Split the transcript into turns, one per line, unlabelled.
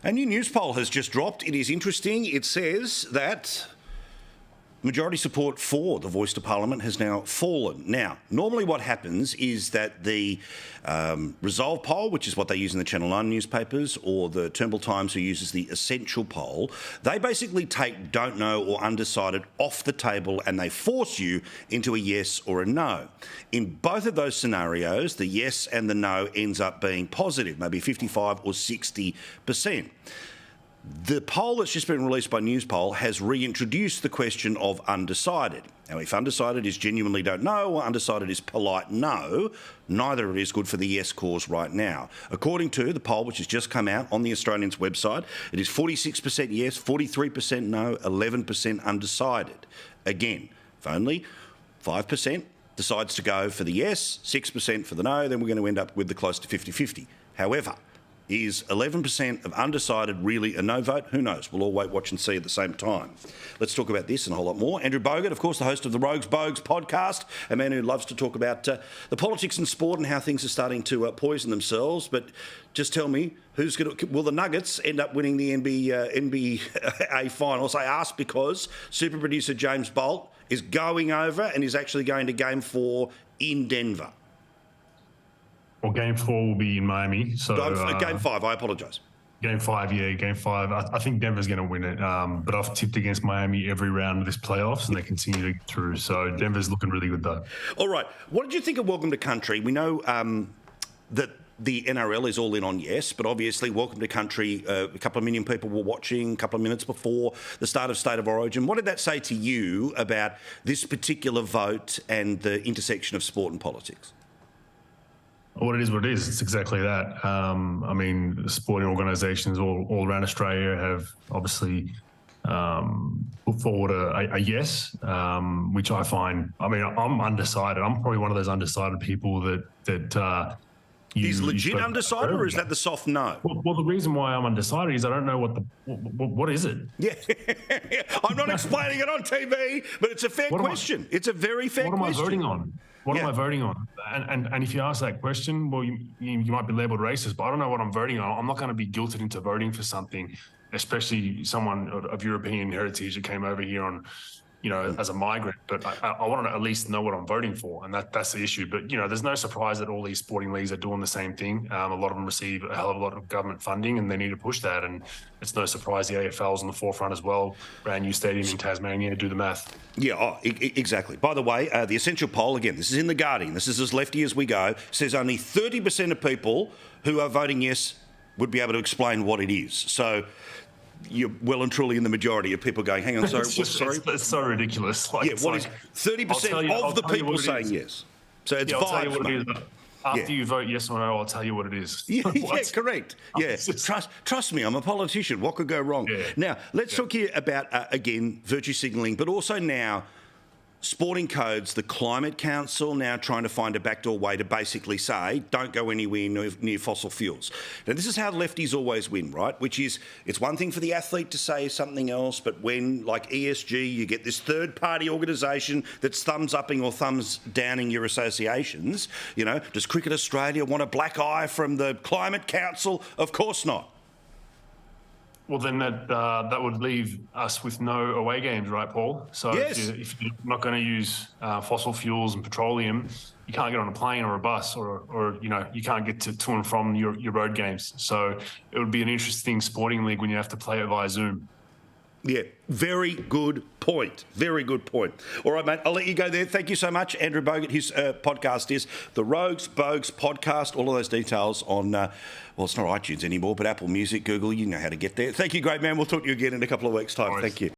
A new news poll has just dropped. It is interesting. It says that majority support for the voice to Parliament has now fallen. Now, normally what happens is that the Resolve poll, which is what they use in the Channel 9 newspapers, or the Turnbull Times, who uses the Essential poll, they basically take don't know or undecided off the table and they force you into a yes or a no. In both of those scenarios, the yes and the no ends up being positive, maybe 55 or 60%. The poll that's just been released by Newspoll has reintroduced the question of undecided. Now, if undecided is genuinely don't know or undecided is polite no, neither of it is good for the yes cause right now. According to the poll, which has just come out on the Australians website, it is 46% yes, 43% no, 11% undecided. Again, if only 5% decides to go for the yes, 6% for the no, then we're going to end up with the close to 50-50. However, is 11% of undecided really a no vote? Who knows? We'll all wait, watch and see at the same time. Let's talk about this and a whole lot more. Andrew Bogut, of course, the host of the Rogue Bogues podcast, a man who loves to talk about the politics and sport and how things are starting to poison themselves. But just tell me, will the Nuggets end up winning the NBA finals? I ask because super producer James Bolt is going over and is actually going to Game 4 in Denver.
Well, Game 4 will be in Miami. So
Game 5, I apologise.
Game 5, yeah, Game 5. I think Denver's going to win it, but I've tipped against Miami every round of this playoffs, and they continue to get through. So Denver's looking really good, though.
All right. What did you think of Welcome to Country? We know that the NRL is all in on yes, but obviously Welcome to Country, a couple of million people were watching a couple of minutes before the start of State of Origin. What did that say to you about this particular vote and the intersection of sport and politics?
What it is, it's exactly that. I mean, sporting organisations all around Australia have obviously put forward a yes, which I find, I mean, I'm undecided. I'm probably one of those undecided people that
He's legit undecided, or is that the soft no?
Well, the reason why I'm undecided is I don't know what is it?
Yeah, I'm not explaining it on TV, but it's a fair question. It's a very fair question.
What am I voting on? What am I voting on? And if you ask that question, well, you might be labelled racist, but I don't know what I'm voting on. I'm not going to be guilted into voting for something, especially someone of European heritage that came over here on, as a migrant. But I want to at least know what I'm voting for, and that's the issue. But, there's no surprise that all these sporting leagues are doing the same thing. A lot of them receive a hell of a lot of government funding, and they need to push that. And it's no surprise the AFL's on the forefront as well. Brand new stadium in Tasmania, do the math.
Yeah, exactly. By the way, the Essential poll, again, this is in The Guardian. This is as lefty as we go, says only 30% of people who are voting yes would be able to explain what it is. So you're well and truly in the majority of people going, hang on, sorry.
It's so ridiculous.
What is 30% of the people saying yes? So it's vibes, mate.
After you vote yes or no, I'll tell you what it is.
Yeah, correct. Yeah, trust me, I'm a politician. What could go wrong?
Yeah.
Now, let's talk here about, again, virtue signalling, but also now sporting codes, the Climate Council now trying to find a backdoor way to basically say, don't go anywhere near fossil fuels. Now, this is how lefties always win, right? Which is, it's one thing for the athlete to say something else, but when, like ESG, you get this third-party organisation that's thumbs-upping or thumbs-downing your associations, does Cricket Australia want a black eye from the Climate Council? Of course not.
Well, then that would leave us with no away games, right, Paul? So
yes.
if you're not going to use fossil fuels and petroleum, you can't get on a plane or a bus, or you can't get to and from your road games. So it would be an interesting sporting league when you have to play it via Zoom.
Yeah, very good point. Very good point. All right, mate, I'll let you go there. Thank you so much, Andrew Bogut. His podcast is the Rogue Bogues podcast. All of those details on, it's not iTunes anymore, but Apple Music, Google, you know how to get there. Thank you, great man. We'll talk to you again in a couple of weeks' time. Thank you.